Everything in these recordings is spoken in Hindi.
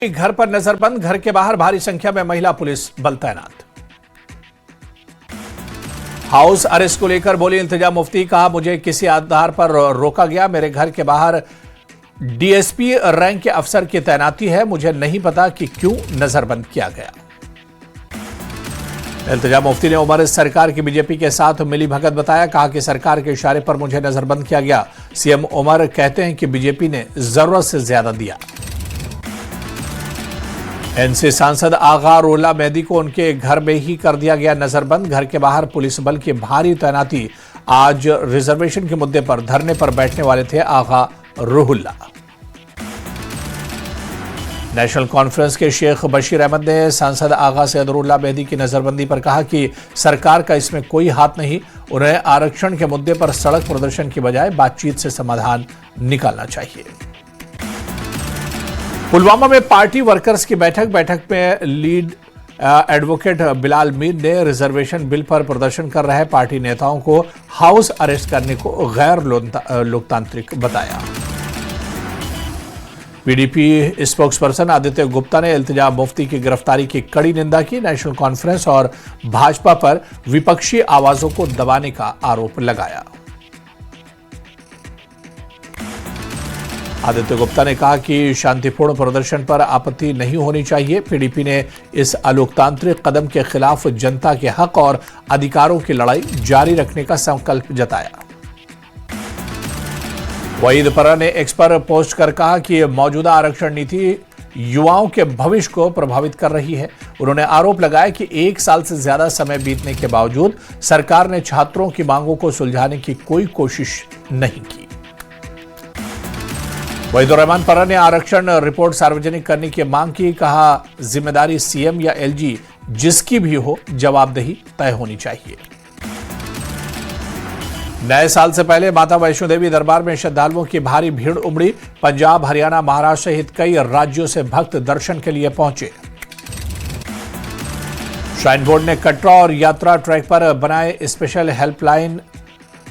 घर पर नजरबंद, घर के बाहर भारी संख्या में महिला पुलिस बल तैनात। हाउस अरेस्ट को लेकर बोली इल्तिजा मुफ्ती, कहा मुझे किसी आधार पर रोका गया, मेरे घर के बाहर डीएसपी रैंक के अफसर की तैनाती है, मुझे नहीं पता कि क्यों नजरबंद किया गया। इल्तिजा मुफ्ती ने उमर सरकार की बीजेपी के साथ मिली भगत बताया, कहा कि सरकार के इशारे पर मुझे नजरबंद किया गया। सीएम उमर कहते हैं कि बीजेपी ने जरूरत से ज्यादा दिया। एनसी सांसद आगा रोला मेहदी को उनके घर में ही कर दिया गया नजरबंद, घर के बाहर पुलिस बल की भारी तैनाती। आज रिजर्वेशन के मुद्दे पर धरने पर बैठने वाले थे आगा रूहुल्ला। नेशनल कॉन्फ्रेंस के शेख बशीर अहमद ने सांसद आगा सैयदुल्लाह मेहदी की नजरबंदी पर कहा कि सरकार का इसमें कोई हाथ नहीं, उन्हें आरक्षण के मुद्दे पर सड़क प्रदर्शन की बजाय बातचीत से समाधान निकालना चाहिए। पुलवामा में पार्टी वर्कर्स की बैठक में लीड एडवोकेट बिलाल मीर ने रिजर्वेशन बिल पर प्रदर्शन कर रहे पार्टी नेताओं को हाउस अरेस्ट करने को गैर लोकतांत्रिक बताया। पीडीपी स्पोक्सपर्सन आदित्य गुप्ता ने इल्तिजा मुफ्ती की गिरफ्तारी की कड़ी निंदा की। नेशनल कॉन्फ्रेंस और भाजपा पर विपक्षी आवाजों को दबाने का आरोप लगाया। आदित्य गुप्ता ने कहा कि शांतिपूर्ण प्रदर्शन पर आपत्ति नहीं होनी चाहिए। पीडीपी ने इस अलोकतांत्रिक कदम के खिलाफ जनता के हक और अधिकारों की लड़ाई जारी रखने का संकल्प जताया। वहीद परा ने एक्स पर पोस्ट कर कहा कि मौजूदा आरक्षण नीति युवाओं के भविष्य को प्रभावित कर रही है। उन्होंने आरोप लगाया कि 1 साल से ज्यादा समय बीतने के बावजूद सरकार ने छात्रों की मांगों को सुलझाने की कोई कोशिश नहीं की। वहीदुर रहमान परा ने आरक्षण रिपोर्ट सार्वजनिक करने की मांग की, कहा जिम्मेदारी सीएम या एलजी जिसकी भी हो, जवाबदेही तय होनी चाहिए। नए साल से पहले माता वैष्णो देवी दरबार में श्रद्धालुओं की भारी भीड़ उमड़ी। पंजाब, हरियाणा, महाराष्ट्र सहित कई राज्यों से भक्त दर्शन के लिए पहुंचे। श्राइन बोर्ड ने कटरा और यात्रा ट्रैक पर बनाए स्पेशल हेल्पलाइन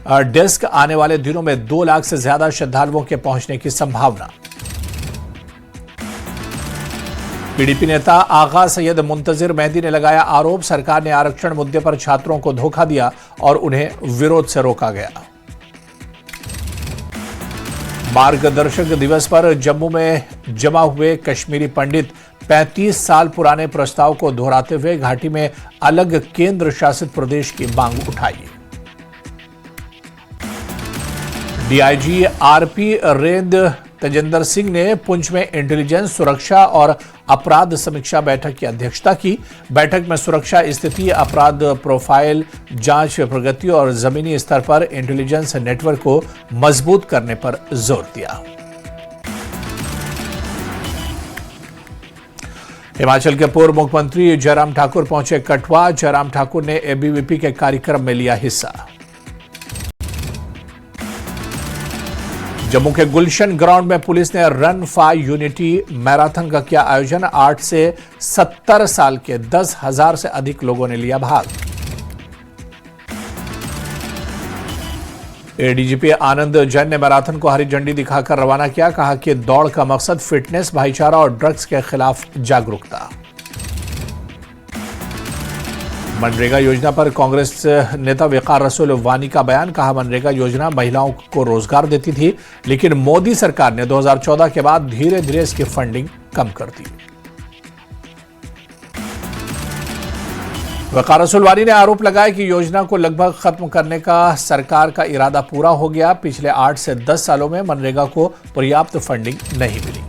डेस्क, आने वाले दिनों में 2 लाख से ज्यादा श्रद्धालुओं के पहुंचने की संभावना। पीडीपी नेता आगा सैयद मुंतजिर मेहदी ने लगाया आरोप, सरकार ने आरक्षण मुद्दे पर छात्रों को धोखा दिया और उन्हें विरोध से रोका गया। मार्गदर्शक दिवस पर जम्मू में जमा हुए कश्मीरी पंडित 35 साल पुराने प्रस्ताव को दोहराते हुए घाटी में अलग केंद्र शासित प्रदेश की मांग उठाई। डीआईजी आरपी रेंद तेजेंद्र सिंह ने पुंछ में इंटेलिजेंस, सुरक्षा और अपराध समीक्षा बैठक की अध्यक्षता की। बैठक में सुरक्षा स्थिति, अपराध प्रोफाइल, जांच प्रगति और जमीनी स्तर पर इंटेलिजेंस नेटवर्क को मजबूत करने पर जोर दिया। हिमाचल के पूर्व मुख्यमंत्री जयराम ठाकुर पहुंचे कठुआ। जयराम ठाकुर ने एबीवीपी के कार्यक्रम में लिया हिस्सा। जम्मू के गुलशन ग्राउंड में पुलिस ने रन फॉर यूनिटी मैराथन का किया आयोजन। 8 से 70 साल के 10,000 से अधिक लोगों ने लिया भाग। एडीजीपी आनंद जैन ने मैराथन को हरी झंडी दिखाकर रवाना किया, कहा कि दौड़ का मकसद फिटनेस, भाईचारा और ड्रग्स के खिलाफ जागरूकता। मनरेगा योजना पर कांग्रेस नेता वकार रसूल वानी का बयान, कहा मनरेगा योजना महिलाओं को रोजगार देती थी, लेकिन मोदी सरकार ने 2014 के बाद धीरे धीरे इसकी फंडिंग कम कर दी। वकार रसूल वानी ने आरोप लगाया कि योजना को लगभग खत्म करने का सरकार का इरादा पूरा हो गया। पिछले 8 से 10 सालों में मनरेगा को पर्याप्त फंडिंग नहीं मिली।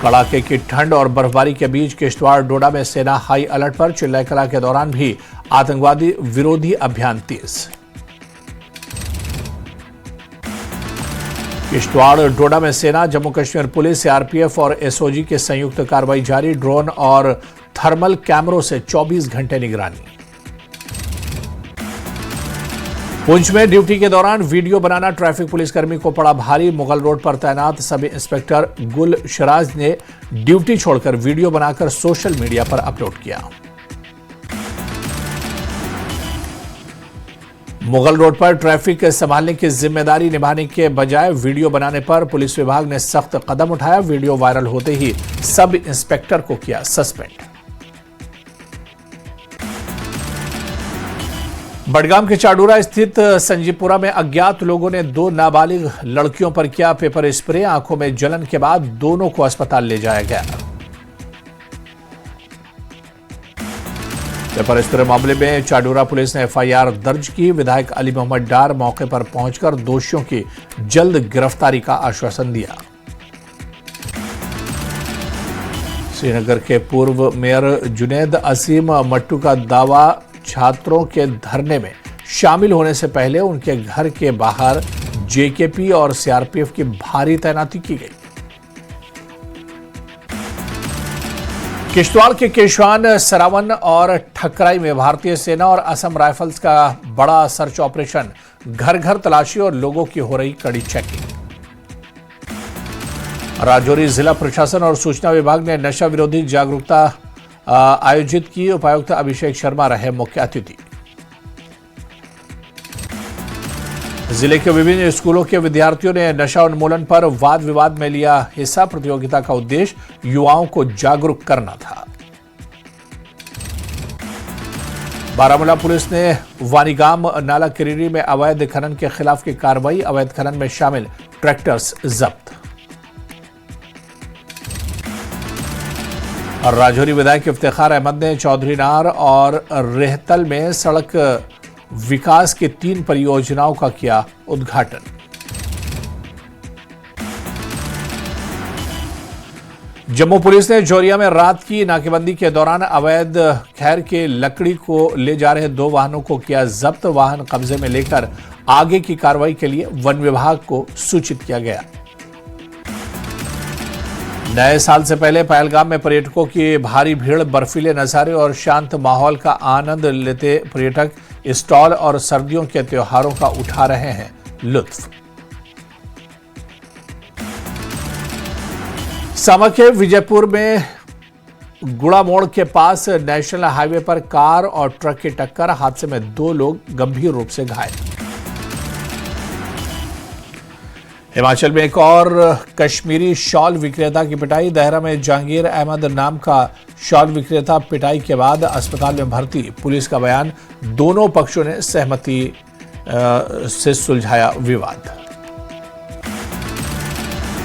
कड़ाके की ठंड और बर्फबारी के बीच किश्तवाड़ डोडा में सेना हाई अलर्ट पर। चिल्लाई कला के दौरान भी आतंकवादी विरोधी अभियान तेज। किश्तवाड़ डोडा में सेना, जम्मू कश्मीर पुलिस, सीआरपीएफ और एसओजी की संयुक्त कार्रवाई जारी। ड्रोन और थर्मल कैमरों से 24 घंटे निगरानी। पुंछ में ड्यूटी के दौरान वीडियो बनाना ट्रैफिक पुलिसकर्मी को पड़ा भारी। मुगल रोड पर तैनात सब इंस्पेक्टर गुल शराज ने ड्यूटी छोड़कर वीडियो बनाकर सोशल मीडिया पर अपलोड किया। मुगल रोड पर ट्रैफिक संभालने की जिम्मेदारी निभाने के बजाय वीडियो बनाने पर पुलिस विभाग ने सख्त कदम उठाया। वीडियो वायरल होते ही सब इंस्पेक्टर को किया सस्पेंड। बडगाम के चाडूरा स्थित संजीवपुरा में अज्ञात लोगों ने 2 नाबालिग लड़कियों पर किया पेपर स्प्रे। आंखों में जलन के बाद दोनों को अस्पताल ले जाया गया। पेपर स्प्रे मामले में चाडूरा पुलिस ने एफआईआर दर्ज की। विधायक अली मोहम्मद डार मौके पर पहुंचकर दोषियों की जल्द गिरफ्तारी का आश्वासन दिया। श्रीनगर के पूर्व मेयर जुनैद असीम मट्टू का दावा, छात्रों के धरने में शामिल होने से पहले उनके घर के बाहर जेकेपी और सीआरपीएफ की भारी तैनाती की गई। किश्तवाड़ के केशवान, सरावन और ठकराई में भारतीय सेना और असम राइफल्स का बड़ा सर्च ऑपरेशन। घर घर तलाशी और लोगों की हो रही कड़ी चेकिंग। राजौरी जिला प्रशासन और सूचना विभाग ने नशा विरोधी जागरूकता आयोजित की। उपायुक्त अभिषेक शर्मा रहे मुख्य अतिथि। जिले के विभिन्न स्कूलों के विद्यार्थियों ने नशा उन्मूलन पर वाद विवाद में लिया हिस्सा। प्रतियोगिता का उद्देश्य युवाओं को जागरूक करना था। बारामूला पुलिस ने वानीगाम नाला किरीरी में अवैध खनन के खिलाफ की कार्रवाई। अवैध खनन में शामिल ट्रैक्टर्स जब्त। और राजौरी विधायक इफ्तिखार अहमद ने चौधरी नार और रेहतल में सड़क विकास के 3 परियोजनाओं का किया उद्घाटन। जम्मू पुलिस ने जोरिया में रात की नाकेबंदी के दौरान अवैध खैर के लकड़ी को ले जा रहे 2 वाहनों को किया जब्त। वाहन कब्जे में लेकर आगे की कार्रवाई के लिए वन विभाग को सूचित किया गया। नए साल से पहले पहलगाम में पर्यटकों की भारी भीड़, बर्फीले नजारे और शांत माहौल का आनंद लेते पर्यटक स्टॉल और सर्दियों के त्योहारों का उठा रहे हैं लुत्फ। समा के विजयपुर में गुड़ा मोड़ के पास नेशनल हाईवे पर कार और ट्रक की टक्कर। हादसे में 2 लोग गंभीर रूप से घायल। हिमाचल में एक और कश्मीरी शॉल विक्रेता की पिटाई। देहरा में जहांगीर अहमद नाम का शॉल विक्रेता पिटाई के बाद अस्पताल में भर्ती। पुलिस का बयान, दोनों पक्षों ने सहमति से सुलझाया विवाद।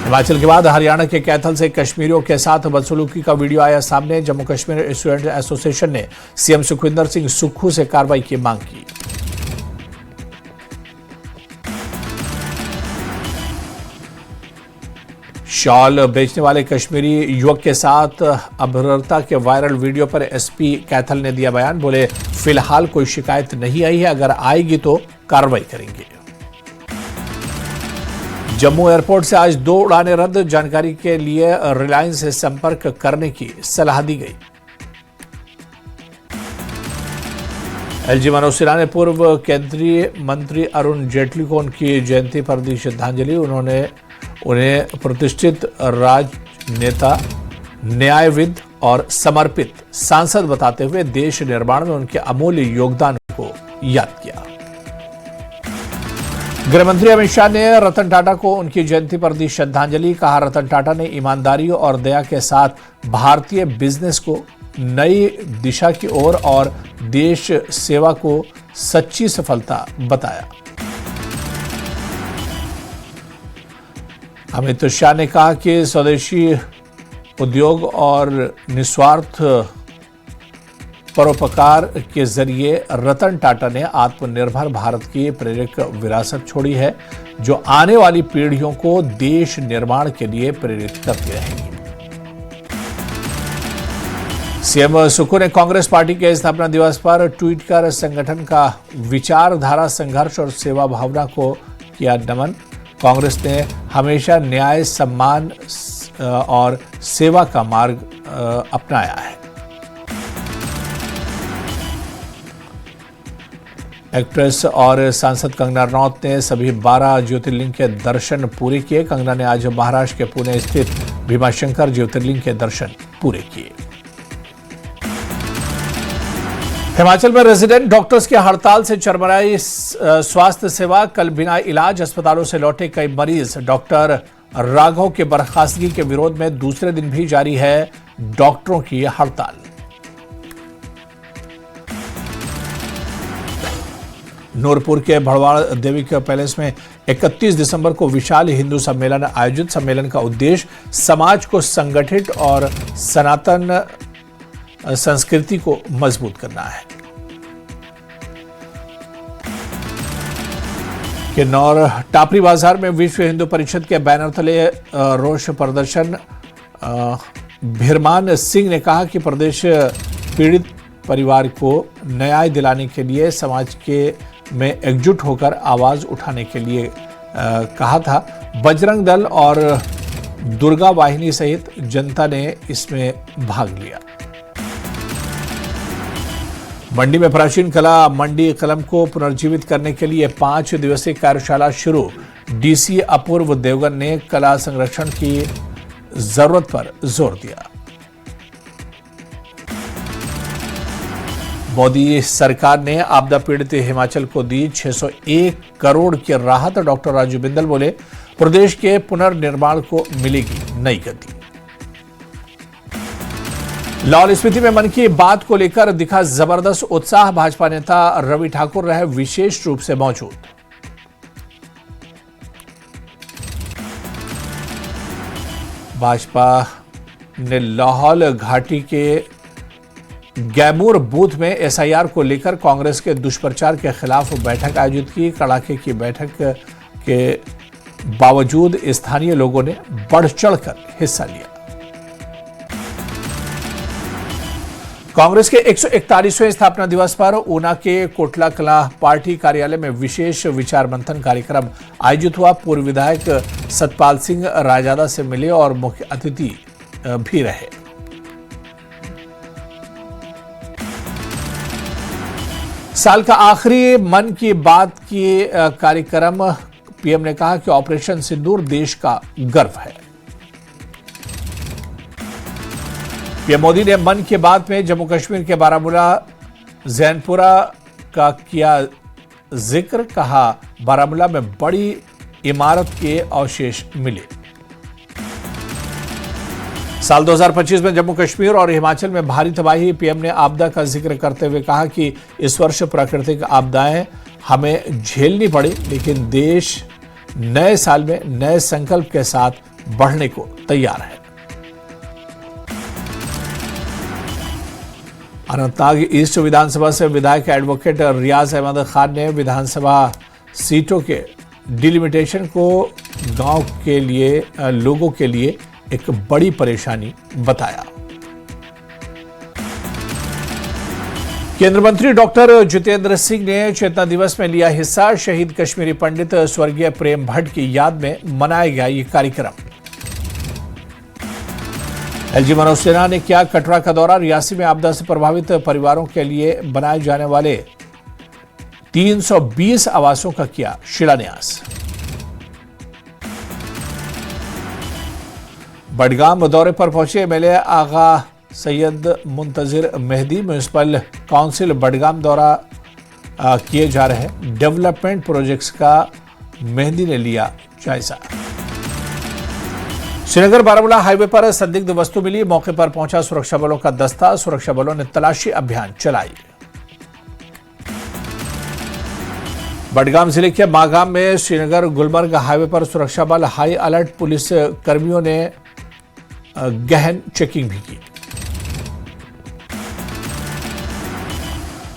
हिमाचल के बाद हरियाणा के कैथल से कश्मीरियों के साथ बदसलूकी का वीडियो आया सामने। जम्मू कश्मीर स्टूडेंट एसोसिएशन ने सीएम सुखविंदर सिंह सुक्खू से कार्रवाई की मांग की। शॉल बेचने वाले कश्मीरी युवक के साथ अभद्रता के वायरल वीडियो पर एसपी कैथल ने दिया बयान। बोले, फिलहाल कोई शिकायत नहीं आई है, अगर आएगी तो कार्रवाई करेंगे। जम्मू एयरपोर्ट से आज 2 उड़ानें रद्द। जानकारी के लिए रिलायंस से संपर्क करने की सलाह दी गई। एलजी मनोज सिन्हा ने पूर्व केंद्रीय मंत्री अरुण जेटली को उनकी जयंती पर दी श्रद्धांजलि। उन्हें प्रतिष्ठित राजनेता, न्यायविद और समर्पित सांसद बताते हुए देश निर्माण में उनके अमूल्य योगदान को याद किया। गृहमंत्री अमित शाह ने रतन टाटा को उनकी जयंती पर दी श्रद्धांजलि। कहा, रतन टाटा ने ईमानदारी और दया के साथ भारतीय बिजनेस को नई दिशा की ओर और देश सेवा को सच्ची सफलता बताया। अमित शाह ने कहा कि स्वदेशी उद्योग और निस्वार्थ परोपकार के जरिए रतन टाटा ने आत्मनिर्भर भारत की प्रेरक विरासत छोड़ी है, जो आने वाली पीढ़ियों को देश निर्माण के लिए प्रेरित करती रहेगी। सीएम सुक्खू ने कांग्रेस पार्टी के स्थापना दिवस पर ट्वीट कर संगठन का विचारधारा, संघर्ष और सेवा भावना को किया नमन। कांग्रेस ने हमेशा न्याय, सम्मान और सेवा का मार्ग अपनाया है। एक्ट्रेस और सांसद कंगना रनौत ने सभी 12 ज्योतिर्लिंग के दर्शन पूरे किए। कंगना ने आज महाराष्ट्र के पुणे स्थित भीमाशंकर ज्योतिर्लिंग के दर्शन पूरे किए। हिमाचल में रेजिडेंट डॉक्टर्स की हड़ताल से चरमराई स्वास्थ्य सेवा। कल बिना इलाज अस्पतालों से लौटे कई मरीज। डॉक्टर राघव के बर्खास्तगी के विरोध में दूसरे दिन भी जारी है डॉक्टरों की हड़ताल। नूरपुर के भड़वाड़ देवी के पैलेस में 31 दिसंबर को विशाल हिंदू सम्मेलन आयोजित। सम्मेलन का उद्देश्य समाज को संगठित और सनातन संस्कृति को मजबूत करना है। किन्नौर टापरी बाजार में विश्व हिंदू परिषद के बैनर तले रोष प्रदर्शन। भिरमान सिंह ने कहा कि प्रदेश पीड़ित परिवार को न्याय दिलाने के लिए समाज में एकजुट होकर आवाज उठाने के लिए कहा था। बजरंग दल और दुर्गा वाहिनी सहित जनता ने इसमें भाग लिया। मंडी में प्राचीन कला मंडी कलम को पुनर्जीवित करने के लिए 5 दिवसीय कार्यशाला शुरू। डीसी अपूर्व देवगन ने कला संरक्षण की जरूरत पर जोर दिया। मोदी सरकार ने आपदा पीड़ित हिमाचल को दी 601 करोड़ की राहत। डॉक्टर राजू बिंदल बोले, प्रदेश के पुनर्निर्माण को मिलेगी नई गति। लाहौल स्पीति में मन की बात को लेकर दिखा जबरदस्त उत्साह। भाजपा नेता रवि ठाकुर रहे विशेष रूप से मौजूद। भाजपा ने लाहौल घाटी के गैमूर बूथ में एसआईआर को लेकर कांग्रेस के दुष्प्रचार के खिलाफ बैठक आयोजित की। कड़ाके की बैठक के बावजूद स्थानीय लोगों ने बढ़ चढ़कर हिस्सा लिया। कांग्रेस के 141वें स्थापना दिवस पर ऊना के कोटला कला पार्टी कार्यालय में विशेष विचार मंथन कार्यक्रम आयोजित हुआ। पूर्व विधायक सतपाल सिंह रायजादा से मिले और मुख्य अतिथि भी रहे। साल का आखिरी मन की बात की कार्यक्रम। पीएम ने कहा कि ऑपरेशन सिंदूर देश का गर्व है। पीएम मोदी ने मन की बात में जम्मू कश्मीर के बारामूला जैनपुरा का किया जिक्र। कहा, बारामूला में बड़ी इमारत के अवशेष मिले। साल 2025 में जम्मू कश्मीर और हिमाचल में भारी तबाही। पीएम ने आपदा का जिक्र करते हुए कहा कि इस वर्ष प्राकृतिक आपदाएं हमें झेलनी पड़ी, लेकिन देश नए साल में नए संकल्प के साथ बढ़ने को तैयार है। अनंतनाग ईस्ट विधानसभा से विधायक एडवोकेट रियाज अहमद खान ने विधानसभा सीटों के डिलिमिटेशन को गांव के लिए लोगों के लिए एक बड़ी परेशानी बताया। केंद्रीय मंत्री डॉक्टर जितेंद्र सिंह ने चेतना दिवस में लिया हिस्सा। शहीद कश्मीरी पंडित स्वर्गीय प्रेम भट्ट की याद में मनाया गया ये कार्यक्रम। एलजी मनोज सिन्हा ने किया कटरा का दौरा। रियासी में आपदा से प्रभावित परिवारों के लिए बनाए जाने वाले 320 आवासों का किया शिलान्यास। बडगाम दौरे पर पहुंचे एमएलए आगा सैयद मुंतजिर मेहदी। म्युनिसिपल काउंसिल बडगाम दौरा किए जा रहे डेवलपमेंट प्रोजेक्ट्स का मेहदी ने लिया जायजा। श्रीनगर बारामूला हाईवे पर संदिग्ध वस्तु मिली। मौके पर पहुंचा सुरक्षा बलों का दस्ता। सुरक्षा बलों ने तलाशी अभियान चलाई। बडगाम जिले के मागाम में श्रीनगर गुलमर्ग हाईवे पर सुरक्षा बल हाई अलर्ट। पुलिस कर्मियों ने गहन चेकिंग भी की।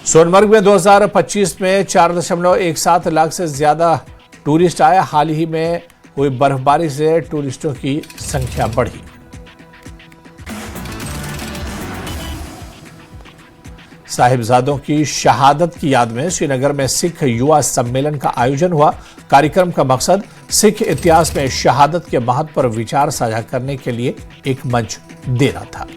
सोनमर्ग में 2025 में 4.17 लाख से ज्यादा टूरिस्ट आए। हाल ही में हुई बर्फबारी से टूरिस्टों की संख्या बढ़ी। साहिबजादों की शहादत की याद में श्रीनगर में सिख युवा सम्मेलन का आयोजन हुआ। कार्यक्रम का मकसद सिख इतिहास में शहादत के महत्व पर विचार साझा करने के लिए एक मंच देना था।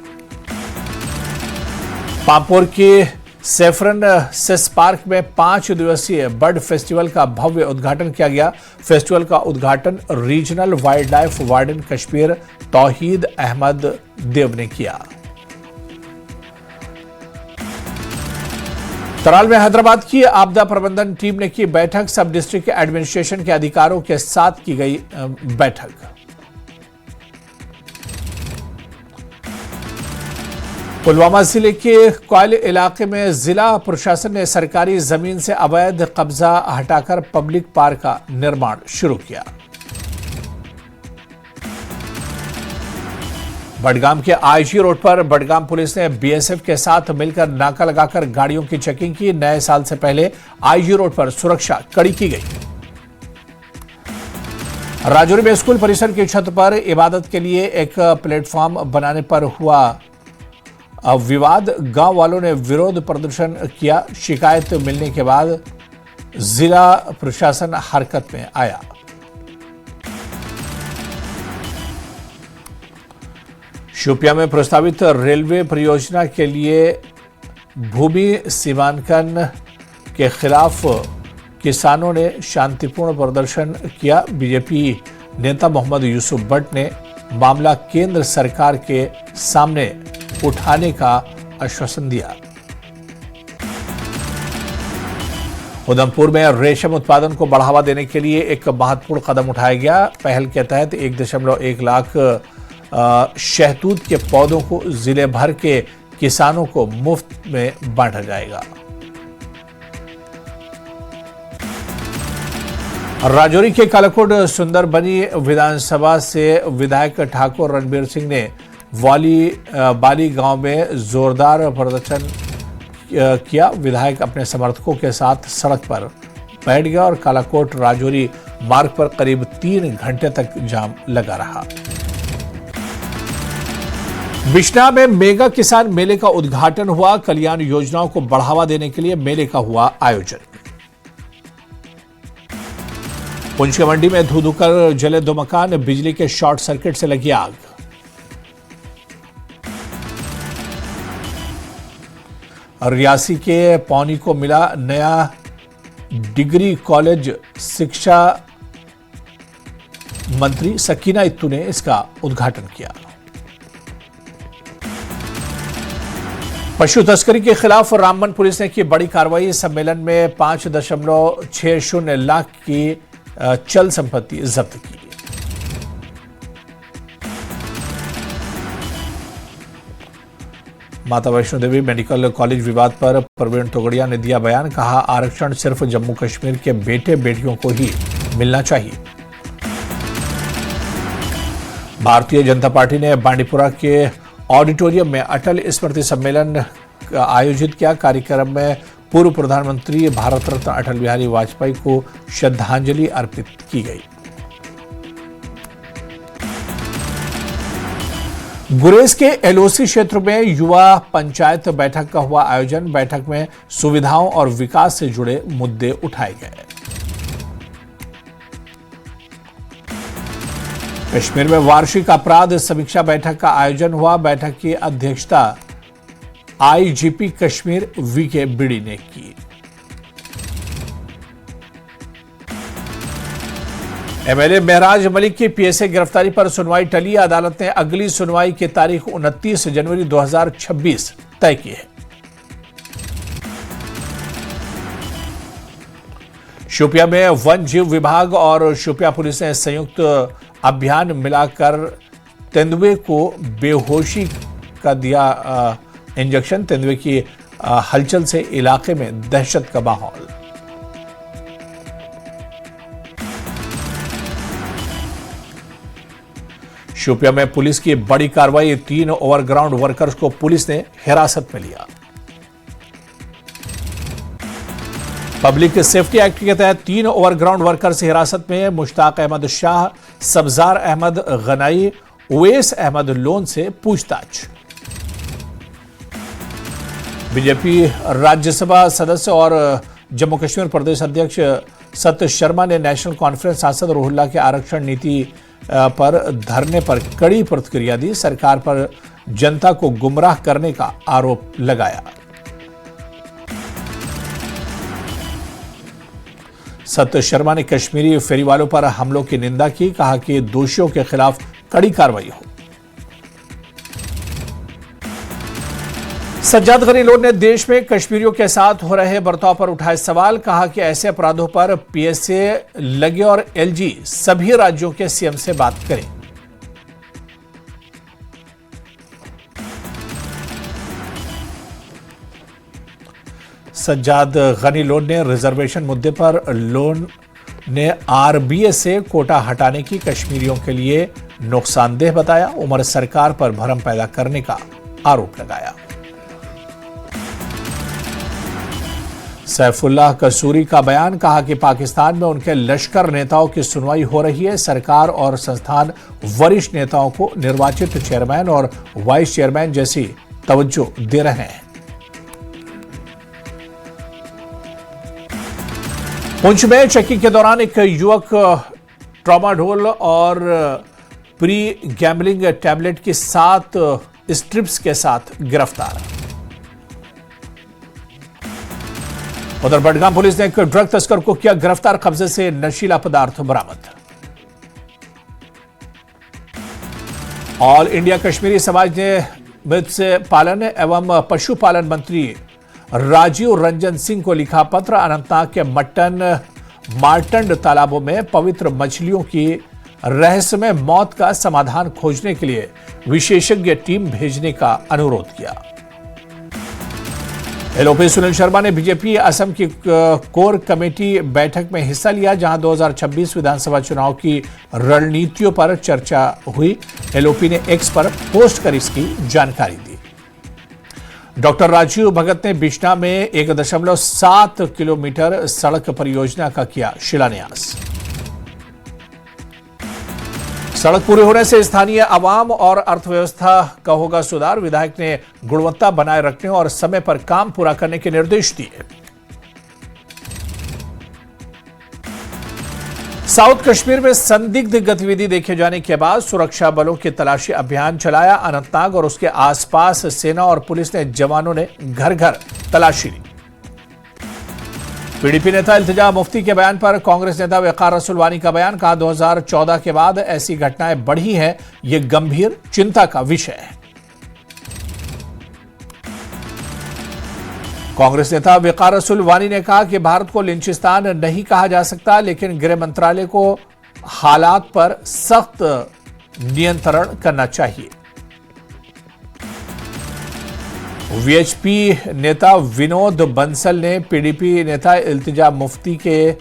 पामपुर के सेफरन सेस पार्क में 5 दिवसीय बर्ड फेस्टिवल का भव्य उद्घाटन किया गया। फेस्टिवल का उद्घाटन regional wild life warden Kashmir Tauheed Ahmad देव ने किया। तराल में हैदराबाद की आपदा प्रबंधन टीम ने की बैठक। सब डिस्ट्रिक्ट एडमिनिस्ट्रेशन के अधिकारियों के साथ की गई बैठक। पुलवामा जिले के कोयल इलाके में जिला प्रशासन ने सरकारी जमीन से अवैध कब्जा हटाकर पब्लिक पार्क का निर्माण शुरू किया। बडगाम के आईजी रोड पर बडगाम पुलिस ने बीएसएफ के साथ मिलकर नाका लगाकर गाड़ियों की चेकिंग की। नए साल से पहले आईजी रोड पर सुरक्षा कड़ी की गई। राजौरी में स्कूल परिसर की छत पर इबादत के लिए एक प्लेटफॉर्म बनाने पर हुआ विवाद। गांव वालों ने विरोध प्रदर्शन किया। शिकायत मिलने के बाद जिला प्रशासन हरकत में आया। शोपियां में प्रस्तावित रेलवे परियोजना के लिए भूमि सीमांकन के खिलाफ किसानों ने शांतिपूर्ण प्रदर्शन किया। बीजेपी नेता मोहम्मद यूसुफ भट्ट ने मामला केंद्र सरकार के सामने उठाने का आश्वासन दिया। उधमपुर में रेशम उत्पादन को बढ़ावा देने के लिए एक महत्वपूर्ण कदम उठाया गया। पहल के तहत 1.1 लाख शहतूत के पौधों को जिले भर के किसानों को मुफ्त में बांटा जाएगा। राजौरी के कालाकोट सुंदरबनी विधानसभा से विधायक ठाकुर रणबीर सिंह ने बाली गांव में जोरदार प्रदर्शन किया। विधायक अपने समर्थकों के साथ सड़क पर बैठ गया और कालाकोट राजौरी मार्ग पर करीब 3 घंटे तक जाम लगा रहा। बिश्नाह में मेगा किसान मेले का उद्घाटन हुआ। कल्याण योजनाओं को बढ़ावा देने के लिए मेले का हुआ आयोजन। पुंछ के मंडी में धू कर जले 2 मकान। बिजली के शॉर्ट सर्किट से लगी आग। रियासी के पौनी को मिला नया डिग्री कॉलेज। शिक्षा मंत्री सकीना इत्तू ने इसका उद्घाटन किया। पशु तस्करी के खिलाफ रामबन पुलिस ने की बड़ी कार्रवाई। सम्मेलन में 5.60 लाख की चल संपत्ति जब्त की। माता वैष्णो देवी मेडिकल कॉलेज विवाद पर प्रवीण तोगड़िया ने दिया बयान। कहा, आरक्षण सिर्फ जम्मू कश्मीर के बेटे बेटियों को ही मिलना चाहिए। भारतीय जनता पार्टी ने बांडीपुरा के ऑडिटोरियम में अटल स्मृति सम्मेलन आयोजित किया। कार्यक्रम में पूर्व प्रधानमंत्री भारत रत्न अटल बिहारी वाजपेयी को श्रद्धांजलि अर्पित की गई। गुरेज के एलओसी क्षेत्र में युवा पंचायत बैठक का हुआ आयोजन। बैठक में सुविधाओं और विकास से जुड़े मुद्दे उठाए गए। कश्मीर में वार्षिक अपराध समीक्षा बैठक का आयोजन हुआ। बैठक की अध्यक्षता आईजीपी कश्मीर वीके बिड़ी ने की। एमएलए महराज मलिक की पीएसए गिरफ्तारी पर सुनवाई टली। अदालत ने अगली सुनवाई की तारीख 29 जनवरी 2026 तय की है। शोपियां में वन जीव विभाग और शोपियां पुलिस ने संयुक्त अभियान मिलाकर तेंदुए को बेहोशी का दिया इंजेक्शन। तेंदुए की हलचल से इलाके में दहशत का माहौल। शोपियां में पुलिस की बड़ी कार्रवाई। 3 ओवरग्राउंड वर्कर्स को पुलिस ने हिरासत में लिया। पब्लिक सेफ्टी एक्ट के तहत 3 ओवरग्राउंड वर्कर्स हिरासत में। मुश्ताक अहमद शाह, सब्जार अहमद गनाई, उवैस अहमद लोन से पूछताछ। बीजेपी राज्यसभा सदस्य और जम्मू कश्मीर प्रदेश अध्यक्ष सत्य शर्मा ने नेशनल कॉन्फ्रेंस सांसद रूहुल्लाह के आरक्षण नीति पर धरने पर कड़ी प्रतिक्रिया दी। सरकार पर जनता को गुमराह करने का आरोप लगाया। सत्य शर्मा ने कश्मीरी फेरी वालों पर हमलों की निंदा की। कहा कि दोषियों के खिलाफ कड़ी कार्रवाई हो। सज्जाद गनीलोन ने देश में कश्मीरियों के साथ हो रहे बर्ताव पर उठाए सवाल। कहा कि ऐसे अपराधों पर पीएसए लगे और एलजी सभी राज्यों के सीएम से बात करें। सज्जाद गनीलोन ने रिजर्वेशन मुद्दे पर लोन ने आरबीए से कोटा हटाने की कश्मीरियों के लिए नुकसानदेह बताया। उमर सरकार पर भ्रम पैदा करने का आरोप लगाया। सैफुल्लाह कसूरी का बयान। कहा कि पाकिस्तान में उनके लश्कर नेताओं की सुनवाई हो रही है। सरकार और संस्थान वरिष्ठ नेताओं को निर्वाचित चेयरमैन और वाइस चेयरमैन जैसी तवज्जो दे रहे हैं। पुंछ में चेकिंग के दौरान एक युवक ट्रामाडोल और प्री गैम्बलिंग टैबलेट की 7 स्ट्रिप्स के साथ गिरफ्तार। उधर बडगाम पुलिस ने एक ड्रग तस्कर को किया गिरफ्तार। कब्जे से नशीला पदार्थ बरामद। ऑल इंडिया कश्मीरी समाज ने मत्स्य पालन एवं पशुपालन मंत्री राजीव रंजन सिंह को लिखा पत्र। अनंतनाग के मार्टंड तालाबों में पवित्र मछलियों की रहस्यमय मौत का समाधान खोजने के लिए विशेषज्ञ टीम भेजने का अनुरोध किया। एलओपी सुनील शर्मा ने बीजेपी असम की कोर कमेटी बैठक में हिस्सा लिया, जहां 2026 विधानसभा चुनाव की रणनीतियों पर चर्चा हुई। एलओपी ने एक्स पर पोस्ट कर इसकी जानकारी दी। डॉक्टर राजीव भगत ने बिश्ना में 1.7 किलोमीटर सड़क परियोजना का किया शिलान्यास। सड़क पूरी होने से स्थानीय आवाम और अर्थव्यवस्था का होगा सुधार। विधायक ने गुणवत्ता बनाए रखने और समय पर काम पूरा करने के निर्देश दिए। साउथ कश्मीर में संदिग्ध गतिविधि देखे जाने के बाद सुरक्षा बलों की तलाशी अभियान चलाया। अनंतनाग और उसके आसपास सेना और पुलिस ने जवानों ने घर घर तलाशी ली। पीडीपी नेता इल्तिजा मुफ्ती के बयान पर कांग्रेस नेता वकार रसूल वानी का बयान। कहा 2014 के बाद ऐसी घटनाएं बढ़ी हैं, यह गंभीर चिंता का विषय है। कांग्रेस नेता वकार रसूल वानी ने कहा कि भारत को लिंचिस्तान नहीं कहा जा सकता, लेकिन गृह मंत्रालय को हालात पर सख्त नियंत्रण करना चाहिए। वीएचपी नेता विनोद बंसल ने पीडीपी नेता इल्तिजा मुफ्ती के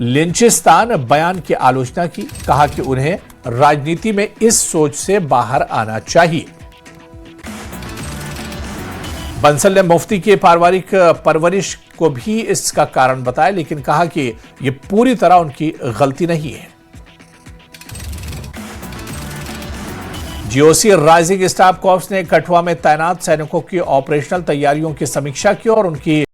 लिंचिस्तान बयान की आलोचना की। कहा कि उन्हें राजनीति में इस सोच से बाहर आना चाहिए। बंसल ने मुफ्ती की पारिवारिक परवरिश को भी इसका कारण बताया, लेकिन कहा कि यह पूरी तरह उनकी गलती नहीं है। जीओसी राइजिंग स्टाफ कॉर्प्स ने कठुआ में तैनात सैनिकों की ऑपरेशनल तैयारियों की समीक्षा की और उनकी